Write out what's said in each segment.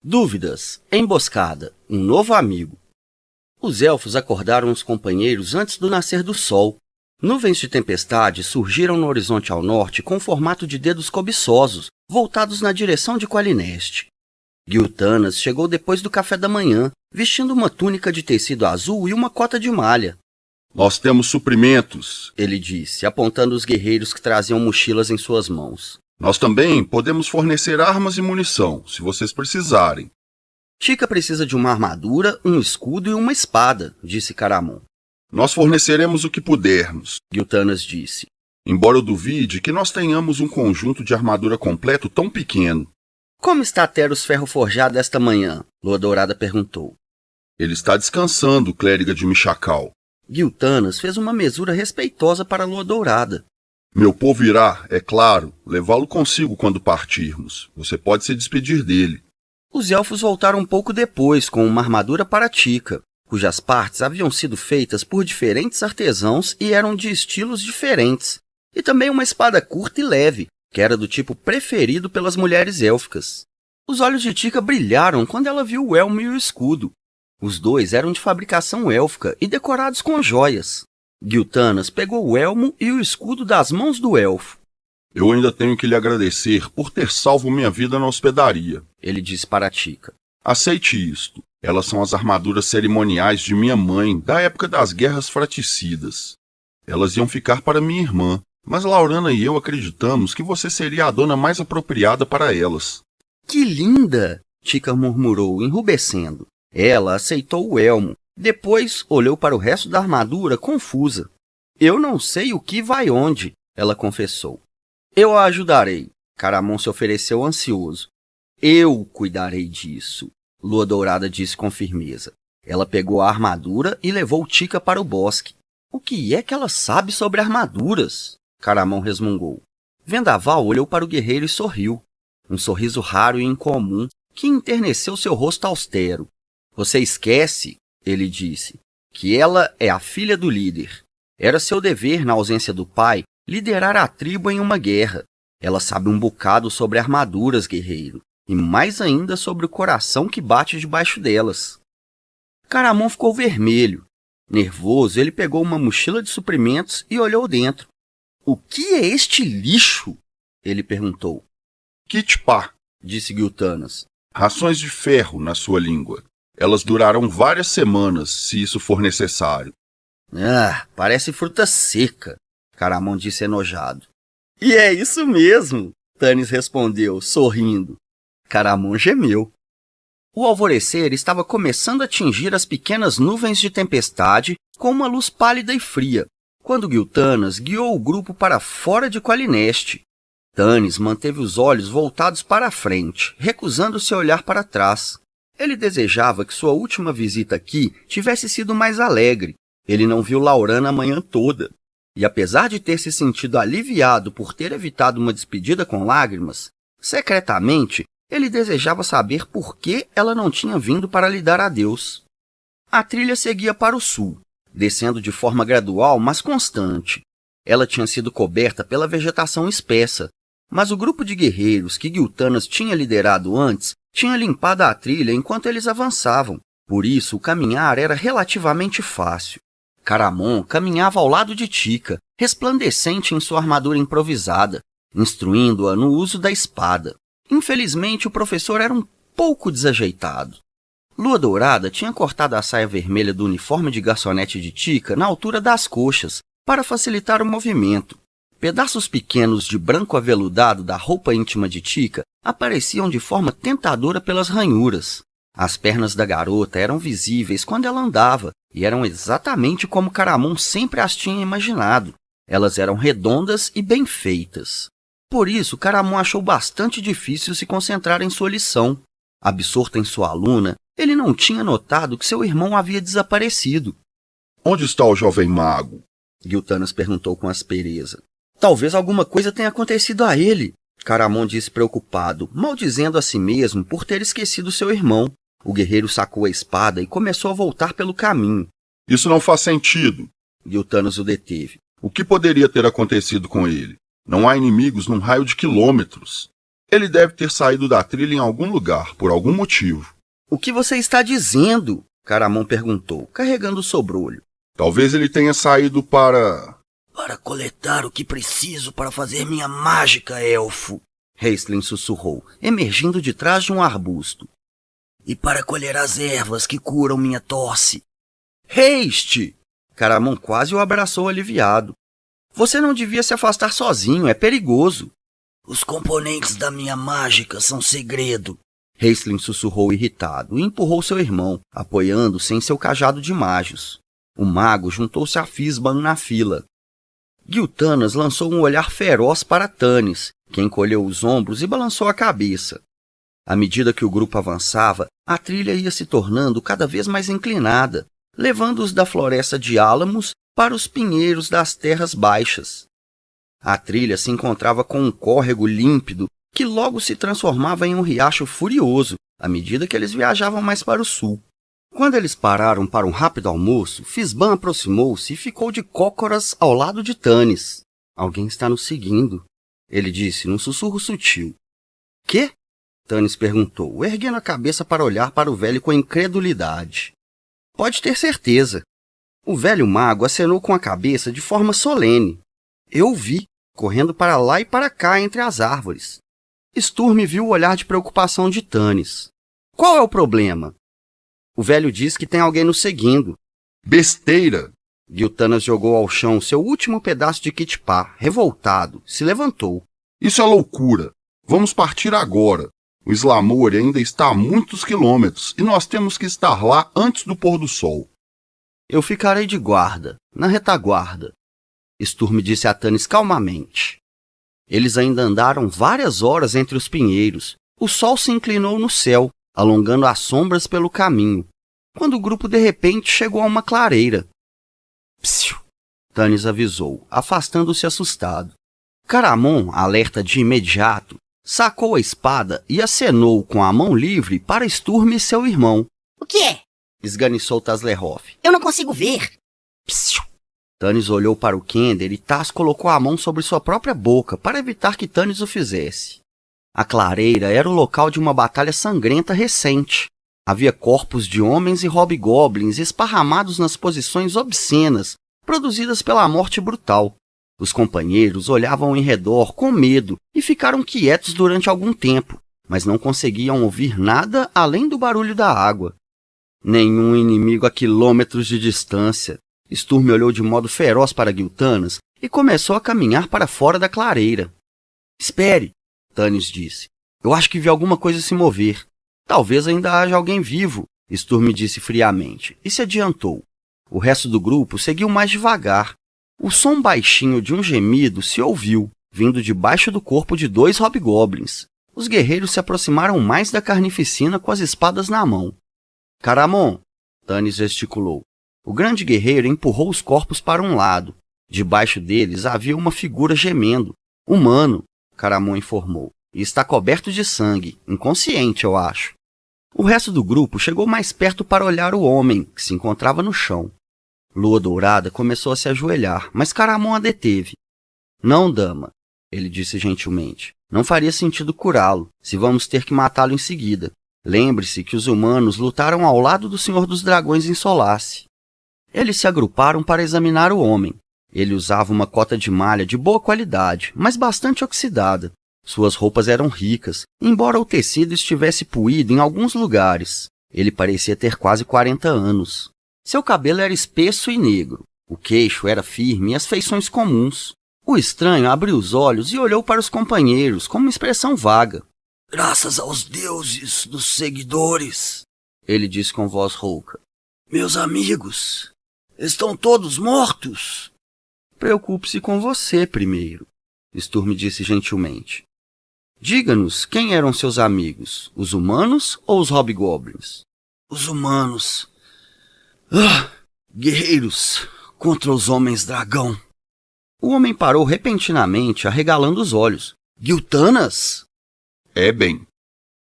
Dúvidas, emboscada, um novo amigo. Os elfos acordaram os companheiros antes do nascer do sol. Nuvens de tempestade surgiram no horizonte ao norte com formato de dedos cobiçosos, voltados na direção de Qualineste. Gil-tanas chegou depois do café da manhã, vestindo uma túnica de tecido azul e uma cota de malha. Nós temos suprimentos, Ele disse, apontando os guerreiros que traziam mochilas em suas mãos. Nós também podemos fornecer armas e munição, se vocês precisarem. Tika precisa de uma armadura, um escudo e uma espada, disse Caramon. Nós forneceremos o que pudermos, Gil-tanas disse. embora eu duvide que nós tenhamos um conjunto de armadura completo tão pequeno. Como está Teros Ferro Forjado esta manhã? Lua Dourada perguntou. Ele está descansando, clériga de Michacal. Gil-tanas fez uma mesura respeitosa para Lua Dourada. Meu povo irá, é claro, levá-lo consigo quando partirmos. Você pode se despedir dele. Os elfos voltaram um pouco depois com uma armadura para Tika, cujas partes haviam sido feitas por diferentes artesãos e eram de estilos diferentes, e também uma espada curta e leve, que era do tipo preferido pelas mulheres élficas. Os olhos de Tika brilharam quando ela viu o elmo e o escudo. Os dois eram de fabricação élfica e decorados com joias. Gil-tanas pegou o elmo e o escudo das mãos do elfo. Eu ainda tenho que lhe agradecer por ter salvo minha vida na hospedaria. Ele disse para Tika. Aceite isto. Elas são as armaduras cerimoniais de minha mãe, da época das guerras fratricidas. Elas iam ficar para minha irmã, mas Laurana e eu acreditamos que você seria a dona mais apropriada para elas. Que linda! Tika murmurou, enrubescendo. Ela aceitou o elmo. Depois olhou para o resto da armadura, confusa. Eu não sei o que vai onde, ela confessou. Eu a ajudarei. Caramon se ofereceu ansioso. Eu cuidarei disso, Lua Dourada disse com firmeza. Ela pegou a armadura e levou Tika para o bosque. O que é que ela sabe sobre armaduras? Caramon resmungou. Vendaval olhou para o guerreiro e sorriu. Um sorriso raro e incomum, que enterneceu seu rosto austero. Você esquece, ele disse, que ela é a filha do líder. Era seu dever, na ausência do pai, liderar a tribo em uma guerra. Ela sabe um bocado sobre armaduras, guerreiro, e mais ainda sobre o coração que bate debaixo delas. Caramon ficou vermelho. Nervoso, ele pegou uma mochila de suprimentos e olhou dentro. O que é este lixo? Ele perguntou. Kitpá, Disse Gil-tanas. rações de ferro na sua língua. Elas durarão várias semanas, se isso for necessário. Ah, parece fruta seca, Caramon disse enojado. E é isso mesmo, Tanis respondeu, sorrindo. Caramon gemeu. O alvorecer estava começando a tingir as pequenas nuvens de tempestade com uma luz pálida e fria, quando Gil-tanas guiou o grupo para fora de Qualineste. Tanis manteve os olhos voltados para a frente, recusando-se a olhar para trás. Ele desejava que sua última visita aqui tivesse sido mais alegre. Ele não viu Laurana a manhã toda. E apesar de ter se sentido aliviado por ter evitado uma despedida com lágrimas, secretamente, ele desejava saber por que ela não tinha vindo para lhe dar adeus. A trilha seguia para o sul, descendo de forma gradual, mas constante. Ela tinha sido coberta pela vegetação espessa, mas o grupo de guerreiros que Gil-tanas tinha liderado antes tinha limpado a trilha enquanto eles avançavam. Por isso, o caminhar era relativamente fácil. Caramon caminhava ao lado de Tika, resplandecente em sua armadura improvisada, instruindo-a no uso da espada. Infelizmente, o professor era um pouco desajeitado. Lua Dourada tinha cortado a saia vermelha do uniforme de garçonete de Tika na altura das coxas, para facilitar o movimento. Pedaços pequenos de branco aveludado da roupa íntima de Tika apareciam de forma tentadora pelas ranhuras. As pernas da garota eram visíveis quando ela andava, e eram exatamente como Caramon sempre as tinha imaginado. Elas eram redondas e bem feitas. Por isso, Caramon achou bastante difícil se concentrar em sua lição. Absorto em sua aluna, ele não tinha notado que seu irmão havia desaparecido. Onde está o jovem mago? Gil-tanas perguntou com aspereza. Talvez alguma coisa tenha acontecido a ele, Caramon disse preocupado, maldizendo a si mesmo por ter esquecido seu irmão. O guerreiro sacou a espada e começou a voltar pelo caminho. Isso não faz sentido. Gil-tanas o deteve. O que poderia ter acontecido com ele? Não há inimigos num raio de quilômetros. Ele deve ter saído da trilha em algum lugar, por algum motivo. O que você está dizendo? Caramon perguntou, carregando o sobrolho. Talvez ele tenha saído para coletar o que preciso para fazer minha mágica, elfo, Raistlin sussurrou, emergindo de trás de um arbusto. E para colher as ervas que curam minha tosse. Haste! Caramon quase o abraçou aliviado. Você não devia se afastar sozinho, é perigoso. Os componentes da minha mágica são segredo. Raistlin sussurrou irritado e empurrou seu irmão, apoiando-se em seu cajado de mágios. O mago juntou-se a Fizban na fila. Giltanas lançou um olhar feroz para Tanis, que encolheu os ombros e balançou a cabeça. À medida que o grupo avançava, a trilha ia se tornando cada vez mais inclinada, levando-os da floresta de álamos para os pinheiros das terras baixas. A trilha se encontrava com um córrego límpido que logo se transformava em um riacho furioso à medida que eles viajavam mais para o sul. Quando eles pararam para um rápido almoço, Fizban aproximou-se e ficou de cócoras ao lado de Tanis. — Alguém está nos seguindo, ele disse num sussurro sutil. — Quê? Tanis perguntou, erguendo a cabeça para olhar para o velho com incredulidade. — Pode ter certeza. O velho mago acenou com a cabeça de forma solene. Eu o vi, correndo para lá e para cá entre as árvores. Sturm viu o olhar de preocupação de Tanis. — Qual é o problema? O velho diz que tem alguém nos seguindo. Besteira! Giltanas jogou ao chão seu último pedaço de kitpá, revoltado, se levantou. Isso é loucura. Vamos partir agora. O Slamour ainda está a muitos quilômetros e nós temos que estar lá antes do pôr do sol. Eu ficarei de guarda, na retaguarda, Sturm disse a Tanis calmamente. Eles ainda andaram várias horas entre os pinheiros. O sol se inclinou no céu, alongando as sombras pelo caminho, quando o grupo de repente chegou a uma clareira. Psiu! Tanis avisou, afastando-se assustado. Caramon, alerta de imediato, sacou a espada e acenou com a mão livre para Sturm e seu irmão. — O que é? Esganiçou Taslerhoff. — Eu não consigo ver. Psiu! Tanis olhou para o Kender e Tas colocou a mão sobre sua própria boca para evitar que Tanis o fizesse. A clareira era o local de uma batalha sangrenta recente. Havia corpos de homens e hobgoblins esparramados nas posições obscenas, produzidas pela morte brutal. Os companheiros olhavam em redor com medo e ficaram quietos durante algum tempo, mas não conseguiam ouvir nada além do barulho da água. Nenhum inimigo a quilômetros de distância. Sturm olhou de modo feroz para Giltanas e começou a caminhar para fora da clareira. — Espere! Tanis disse. — Eu acho que vi alguma coisa se mover. Talvez ainda haja alguém vivo, Sturm disse friamente, e se adiantou. O resto do grupo seguiu mais devagar. O som baixinho de um gemido se ouviu, vindo debaixo do corpo de 2 hobgoblins. Os guerreiros se aproximaram mais da carnificina com as espadas na mão. — Caramon! Tanis gesticulou. O grande guerreiro empurrou os corpos para um lado. Debaixo deles havia uma figura gemendo. — Humano! Caramon informou. — E está coberto de sangue, inconsciente, eu acho. O resto do grupo chegou mais perto para olhar o homem, que se encontrava no chão. Lua Dourada começou a se ajoelhar, mas Caramon a deteve. — Não, dama, ele disse gentilmente. Não faria sentido curá-lo, se vamos ter que matá-lo em seguida. Lembre-se que os humanos lutaram ao lado do Senhor dos Dragões em Solace. Eles se agruparam para examinar o homem. Ele usava uma cota de malha de boa qualidade, mas bastante oxidada. Suas roupas eram ricas, embora o tecido estivesse puído em alguns lugares. Ele parecia ter quase 40 anos. Seu cabelo era espesso e negro. O queixo era firme e as feições comuns. O estranho abriu os olhos e olhou para os companheiros com uma expressão vaga. — Graças aos deuses dos seguidores, ele disse com voz rouca. — Meus amigos, estão todos mortos? — Preocupe-se com você primeiro, Sturm disse gentilmente. — Diga-nos quem eram seus amigos, os humanos ou os hobgoblins? — Os humanos. Guerreiros contra os homens-dragão. O homem parou repentinamente, arregalando os olhos. — Giltanas? — É bem.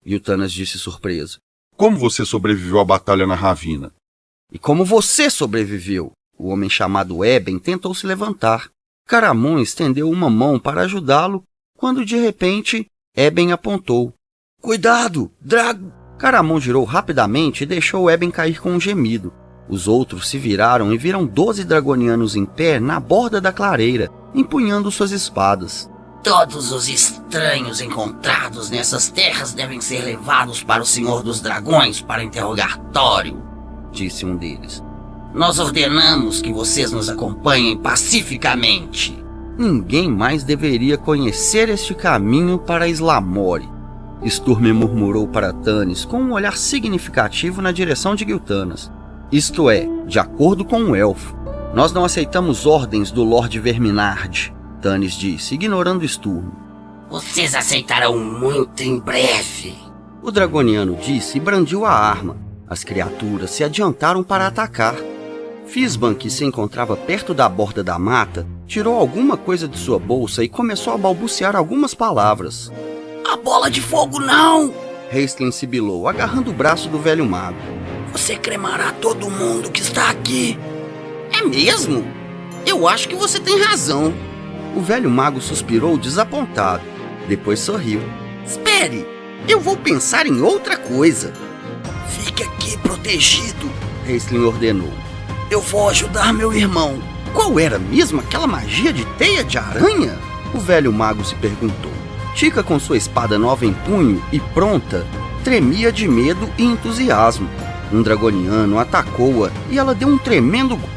Giltanas disse surpreso. — Como você sobreviveu à batalha na ravina? — E como você sobreviveu? O homem chamado Eben tentou se levantar. Caramon estendeu uma mão para ajudá-lo, quando de repente Eben apontou. Cuidado, Drago! Caramon girou rapidamente e deixou Eben cair com um gemido. Os outros se viraram e viram 12 dragonianos em pé na borda da clareira, empunhando suas espadas. Todos os estranhos encontrados nessas terras devem ser levados para o Senhor dos Dragões para interrogatório, disse um deles. Nós ordenamos que vocês nos acompanhem pacificamente. Ninguém mais deveria conhecer este caminho para Islamore. Sturm murmurou para Tanis com um olhar significativo na direção de Giltanas. Isto é, de acordo com o elfo. Nós não aceitamos ordens do Lorde Verminard, Tanis disse, ignorando Sturm. Vocês aceitarão muito em breve. O dragoniano disse e brandiu a arma. As criaturas se adiantaram para atacar. Fisban, que se encontrava perto da borda da mata, tirou alguma coisa de sua bolsa e começou a balbuciar algumas palavras. A bola de fogo não! Raistlin sibilou, agarrando o braço do velho mago. Você cremará todo mundo que está aqui. É mesmo? Eu acho que você tem razão. O velho mago suspirou desapontado. Depois sorriu. Espere, eu vou pensar em outra coisa. Fique aqui protegido, Raistlin ordenou. Eu vou ajudar meu irmão. Qual era mesmo aquela magia de teia de aranha? O velho mago se perguntou. Tika, com sua espada nova em punho e pronta, tremia de medo e entusiasmo. Um dragoniano atacou-a e ela deu um tremendo golpe.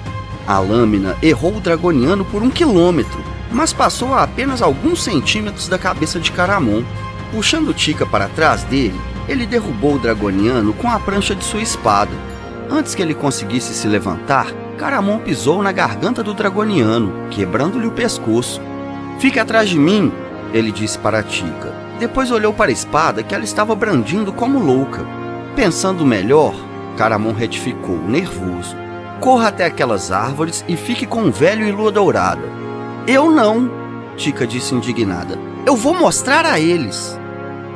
A lâmina errou o dragoniano por 1 quilômetro, mas passou a apenas alguns centímetros da cabeça de Caramon. Puxando Tika para trás dele, ele derrubou o dragoniano com a prancha de sua espada. Antes que ele conseguisse se levantar, Caramon pisou na garganta do dragoniano, quebrando-lhe o pescoço. Fique atrás de mim, ele disse para Tika. Depois olhou para a espada que ela estava brandindo como louca. Pensando melhor, Caramon retificou, nervoso. Corra até aquelas árvores e fique com o velho e Lua Dourada. Eu não, Tika disse indignada. Eu vou mostrar a eles.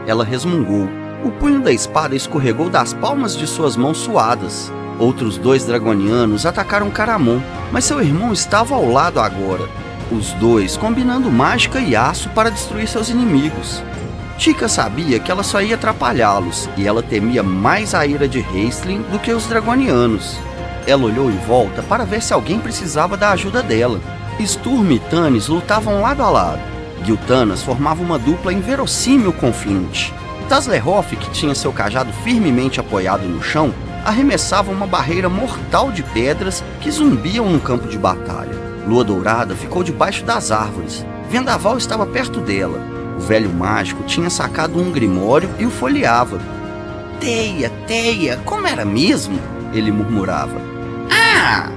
Ela resmungou. O punho da espada escorregou das palmas de suas mãos suadas. Outros 2 dragonianos atacaram Caramon, mas seu irmão estava ao lado agora. Os 2 combinando mágica e aço para destruir seus inimigos. Tika sabia que ela só ia atrapalhá-los, e ela temia mais a ira de Raistlin do que os dragonianos. Ela olhou em volta para ver se alguém precisava da ajuda dela. Sturm e Tanis lutavam lado a lado. Giltanas formava uma dupla inverossímil com Flint. Taslehoff, que tinha seu cajado firmemente apoiado no chão, arremessava uma barreira mortal de pedras que zumbiam no campo de batalha. Lua Dourada ficou debaixo das árvores. Vendaval estava perto dela. O velho mágico tinha sacado um grimório e o folheava. Teia, Teia, como era mesmo? Ele murmurava. Ah!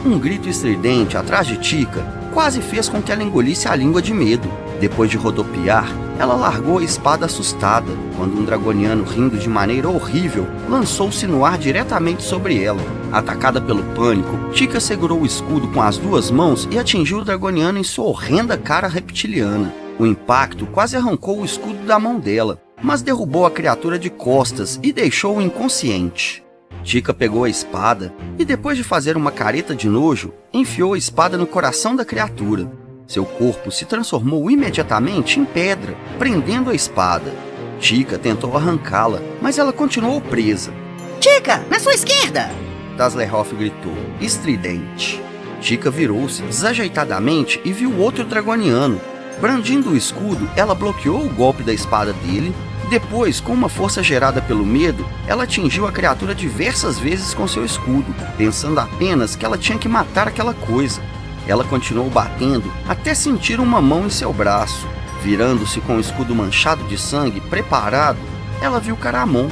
Um grito estridente atrás de Tika quase fez com que ela engolisse a língua de medo. Depois de rodopiar, ela largou a espada assustada, quando um dragoniano, rindo de maneira horrível, lançou-se no ar diretamente sobre ela. Atacada pelo pânico, Tika segurou o escudo com as 2 mãos e atingiu o dragoniano em sua horrenda cara reptiliana. O impacto quase arrancou o escudo da mão dela, mas derrubou a criatura de costas e deixou-o inconsciente. Tika pegou a espada e, depois de fazer uma careta de nojo, enfiou a espada no coração da criatura. Seu corpo se transformou imediatamente em pedra, prendendo a espada. Tika tentou arrancá-la, mas ela continuou presa. Tika, na sua esquerda! Taslehoff gritou, estridente. Tika virou-se desajeitadamente e viu outro dragoniano. Brandindo o escudo, ela bloqueou o golpe da espada dele. Depois, com uma força gerada pelo medo, ela atingiu a criatura diversas vezes com seu escudo, pensando apenas que ela tinha que matar aquela coisa. Ela continuou batendo até sentir uma mão em seu braço. Virando-se com o escudo manchado de sangue, preparado, ela viu Caramon.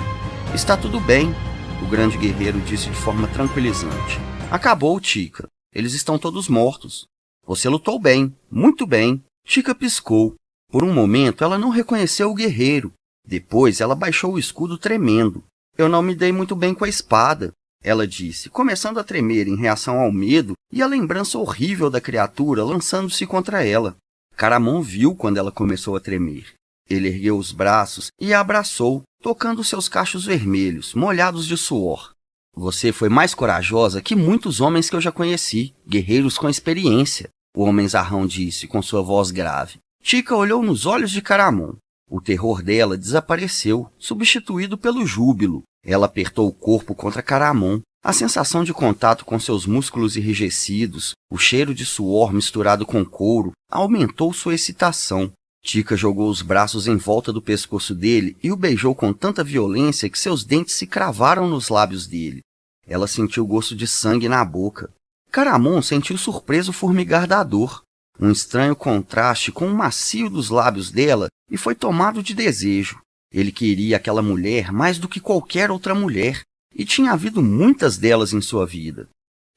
Está tudo bem, o grande guerreiro disse de forma tranquilizante. Acabou, Tika. Eles estão todos mortos. Você lutou bem, muito bem. Tika piscou. Por um momento, ela não reconheceu o guerreiro. Depois, ela baixou o escudo tremendo. Eu não me dei muito bem com a espada, ela disse, começando a tremer em reação ao medo e à lembrança horrível da criatura lançando-se contra ela. Caramon viu quando ela começou a tremer. Ele ergueu os braços e a abraçou, tocando seus cachos vermelhos, molhados de suor. Você foi mais corajosa que muitos homens que eu já conheci, guerreiros com experiência, o homenzarrão disse com sua voz grave. Tika olhou nos olhos de Caramon. O terror dela desapareceu, substituído pelo júbilo. Ela apertou o corpo contra Caramon. A sensação de contato com seus músculos enrijecidos, o cheiro de suor misturado com couro, aumentou sua excitação. Tika jogou os braços em volta do pescoço dele e o beijou com tanta violência que seus dentes se cravaram nos lábios dele. Ela sentiu o gosto de sangue na boca. Caramon sentiu surpreso formigar da dor, um estranho contraste com o macio dos lábios dela, e foi tomado de desejo. Ele queria aquela mulher mais do que qualquer outra mulher, e tinha havido muitas delas em sua vida.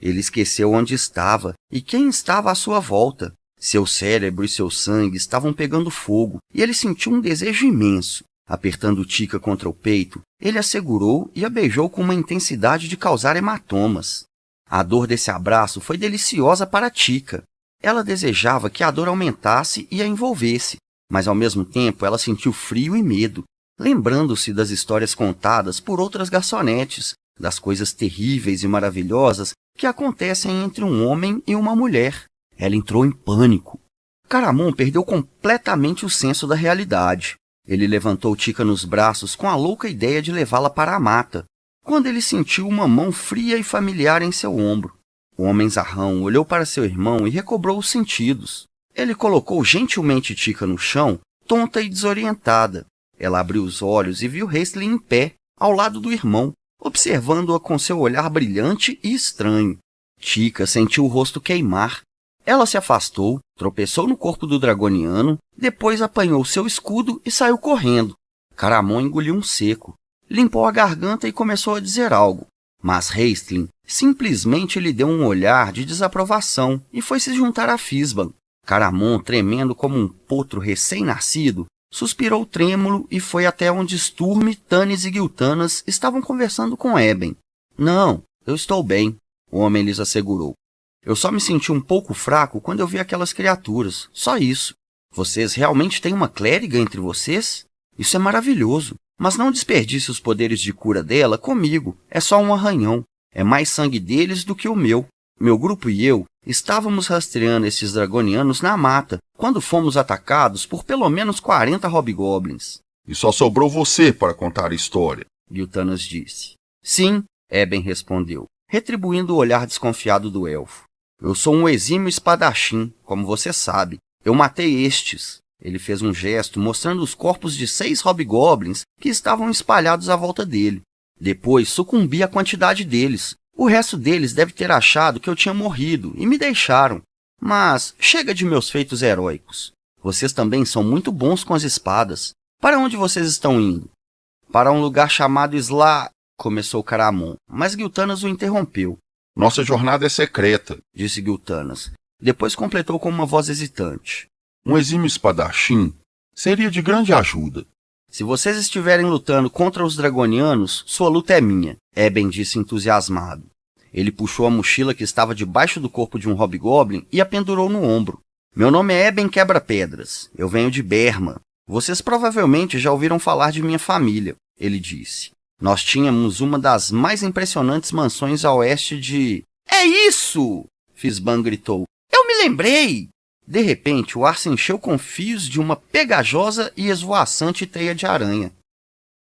Ele esqueceu onde estava e quem estava à sua volta. Seu cérebro e seu sangue estavam pegando fogo, e ele sentiu um desejo imenso. Apertando Tika contra o peito, ele a segurou e a beijou com uma intensidade de causar hematomas. A dor desse abraço foi deliciosa para Tika. Ela desejava que a dor aumentasse e a envolvesse, mas ao mesmo tempo ela sentiu frio e medo, lembrando-se das histórias contadas por outras garçonetes, das coisas terríveis e maravilhosas que acontecem entre um homem e uma mulher. Ela entrou em pânico. Caramon perdeu completamente o senso da realidade. Ele levantou Tika nos braços com a louca ideia de levá-la para a mata, quando ele sentiu uma mão fria e familiar em seu ombro. O homem zarrão olhou para seu irmão e recobrou os sentidos. Ele colocou gentilmente Tika no chão, tonta e desorientada. Ela abriu os olhos e viu Hastling em pé, ao lado do irmão, observando-a com seu olhar brilhante e estranho. Tika sentiu o rosto queimar. Ela se afastou, tropeçou no corpo do dragoniano, depois apanhou seu escudo e saiu correndo. Caramon engoliu um seco, limpou a garganta e começou a dizer algo, mas Hastling simplesmente lhe deu um olhar de desaprovação e foi se juntar a Fizban. Caramon, tremendo como um potro recém-nascido, suspirou trêmulo e foi até onde Sturm, Tanis e Giltanas estavam conversando com Eben. Não, eu estou bem, o homem lhes assegurou. Eu só me senti um pouco fraco quando eu vi aquelas criaturas, só isso. Vocês realmente têm uma clériga entre vocês? Isso é maravilhoso, mas não desperdice os poderes de cura dela comigo, é só um arranhão. É mais sangue deles do que o meu. Meu grupo e eu estávamos rastreando esses dragonianos na mata, quando fomos atacados por pelo menos 40 hobgoblins. E só sobrou você para contar a história, Giltanas disse. Sim, Eben respondeu, retribuindo o olhar desconfiado do elfo. Eu sou um exímio espadachim, como você sabe. Eu matei estes. Ele fez um gesto mostrando os corpos de 6 hobgoblins que estavam espalhados à volta dele. Depois sucumbi à quantidade deles. O resto deles deve ter achado que eu tinha morrido e me deixaram. Mas chega de meus feitos heróicos. Vocês também são muito bons com as espadas. Para onde vocês estão indo? Para um lugar chamado começou Caramon, mas Giltanas o interrompeu. Nossa jornada é secreta, disse Giltanas. Depois completou com uma voz hesitante. Um exímio espadachim seria de grande ajuda. Se vocês estiverem lutando contra os dragonianos, sua luta é minha, Eben disse entusiasmado. Ele puxou a mochila que estava debaixo do corpo de um hobgoblin e a pendurou no ombro. Meu nome é Eben Quebra-Pedras. Eu venho de Berma. Vocês provavelmente já ouviram falar de minha família, ele disse. Nós tínhamos uma das mais impressionantes mansões a oeste de... É isso! Fizban gritou. Eu me lembrei! De repente, o ar se encheu com fios de uma pegajosa e esvoaçante teia de aranha.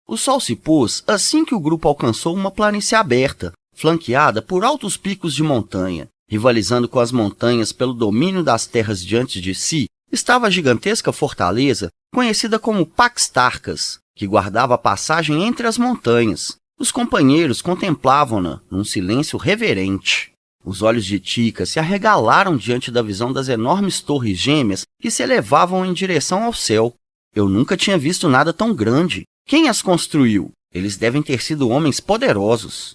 O sol se pôs assim que o grupo alcançou uma planície aberta, flanqueada por altos picos de montanha. Rivalizando com as montanhas pelo domínio das terras diante de si, estava a gigantesca fortaleza conhecida como Pax Tarkas, que guardava a passagem entre as montanhas. Os companheiros contemplavam-na num silêncio reverente. Os olhos de Tika se arregalaram diante da visão das enormes torres gêmeas que se elevavam em direção ao céu. Eu nunca tinha visto nada tão grande. Quem as construiu? Eles devem ter sido homens poderosos.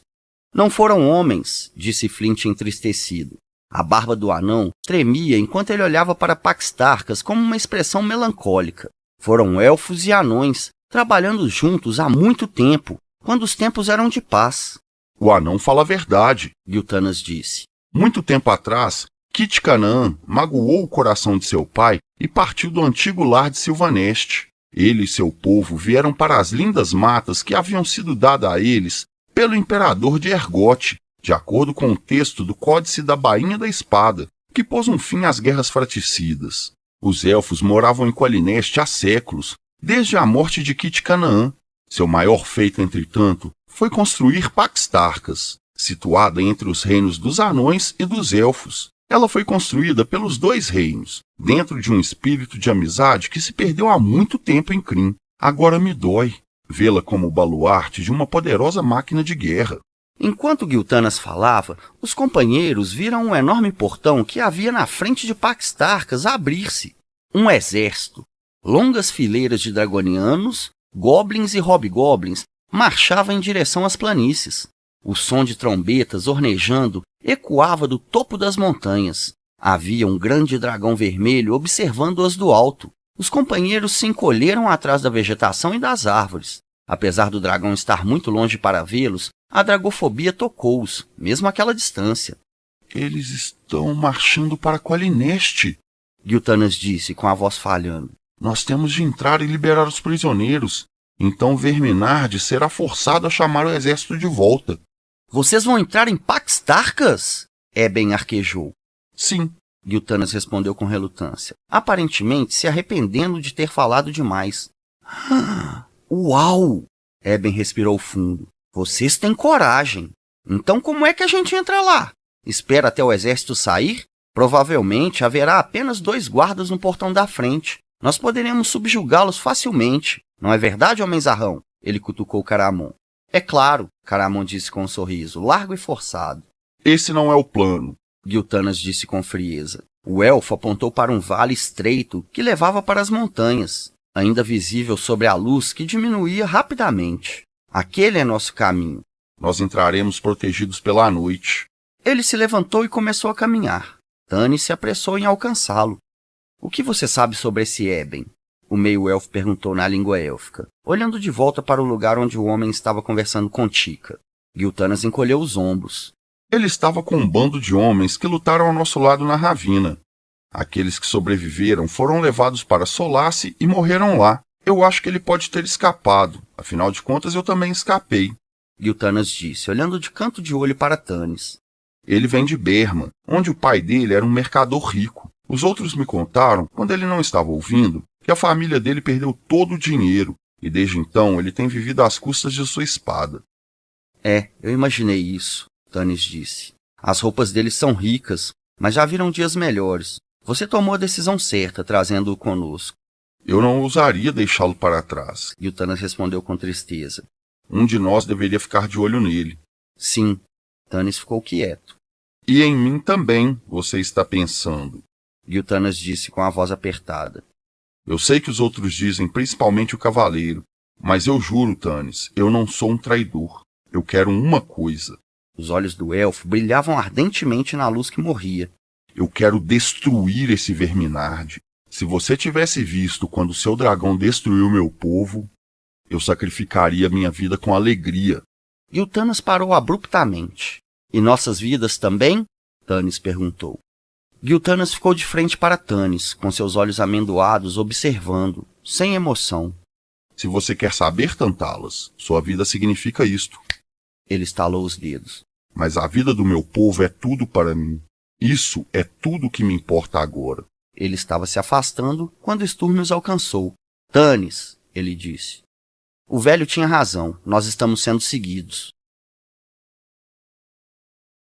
Não foram homens, disse Flint entristecido. A barba do anão tremia enquanto ele olhava para Pax Tarkas como uma expressão melancólica. Foram elfos e anões, trabalhando juntos há muito tempo, quando os tempos eram de paz. O anão fala a verdade, Giltanas disse. Muito tempo atrás, Kit Canaan magoou o coração de seu pai e partiu do antigo lar de Silvaneste. Ele e seu povo vieram para as lindas matas que haviam sido dadas a eles pelo imperador de Ergote, de acordo com o texto do Códice da Bainha da Espada, que pôs um fim às guerras fratricidas. Os elfos moravam em Qualineste há séculos, desde a morte de Kit Canaã. Seu maior feito, entretanto, foi construir Pax Tarkas, situada entre os reinos dos anões e dos elfos. Ela foi construída pelos dois reinos, dentro de um espírito de amizade que se perdeu há muito tempo em Krynn. Agora me dói vê-la como o baluarte de uma poderosa máquina de guerra. Enquanto Giltanas falava, os companheiros viram um enorme portão que havia na frente de Pax Tarkas abrir-se. Um exército, longas fileiras de dragonianos, goblins e hobgoblins, marchava em direção às planícies. O som de trombetas ornejando ecoava do topo das montanhas. Havia um grande dragão vermelho observando-as do alto. Os companheiros se encolheram atrás da vegetação e das árvores. Apesar do dragão estar muito longe para vê-los, a dragofobia tocou-os, mesmo àquela distância. Eles estão marchando para Qualineste, Giltanas disse, com a voz falhando. Nós temos de entrar e liberar os prisioneiros. Então Verminard será forçado a chamar o exército de volta. Vocês vão entrar em Pax Tarkas? Eben arquejou. Sim, Giltanas respondeu com relutância, aparentemente se arrependendo de ter falado demais. Uau! Eben respirou fundo. Vocês têm coragem. Então como é que a gente entra lá? Espera até o exército sair? Provavelmente haverá apenas 2 guardas no portão da frente. Nós poderemos subjugá-los facilmente. Não é verdade, homenzarrão? Ele cutucou Caramon. É claro, Caramon disse com um sorriso, largo e forçado. Esse não é o plano, Giltanas disse com frieza. O elfo apontou para um vale estreito que levava para as montanhas, ainda visível sobre a luz que diminuía rapidamente. Aquele é nosso caminho. Nós entraremos protegidos pela noite. Ele se levantou e começou a caminhar. Tanis se apressou em alcançá-lo. O que você sabe sobre esse Eben? O meio-elfo perguntou na língua élfica, olhando de volta para o lugar onde o homem estava conversando com Tika. Giltanas encolheu os ombros. Ele estava com um bando de homens que lutaram ao nosso lado na ravina. Aqueles que sobreviveram foram levados para Solace e morreram lá. Eu acho que ele pode ter escapado. Afinal de contas, eu também escapei. Giltanas disse, olhando de canto de olho para Tanis. Ele vem de Berma, onde o pai dele era um mercador rico. Os outros me contaram, quando ele não estava ouvindo, que a família dele perdeu todo o dinheiro, e desde então ele tem vivido às custas de sua espada. Eu imaginei isso, Tanis disse. As roupas dele são ricas, mas já viram dias melhores. Você tomou a decisão certa, trazendo-o conosco. Eu não ousaria deixá-lo para trás. Giltanas respondeu com tristeza. Um de nós deveria ficar de olho nele. Sim, Tanis ficou quieto. E em mim também, você está pensando. Giltanas disse com a voz apertada. Eu sei que os outros dizem, principalmente o cavaleiro, mas eu juro, Tanis, eu não sou um traidor. Eu quero uma coisa. Os olhos do elfo brilhavam ardentemente na luz que morria. Eu quero destruir esse Verminard. Se você tivesse visto quando seu dragão destruiu meu povo, eu sacrificaria minha vida com alegria. Giltanas parou abruptamente. E nossas vidas também? Tanis perguntou. Giltanas ficou de frente para Tanis, com seus olhos amendoados observando, sem emoção. Se você quer saber, Tantalas, sua vida significa isto. Ele estalou os dedos. Mas a vida do meu povo é tudo para mim. Isso é tudo que me importa agora. Ele estava se afastando quando Sturm os alcançou. Tanis, ele disse. O velho tinha razão, nós estamos sendo seguidos.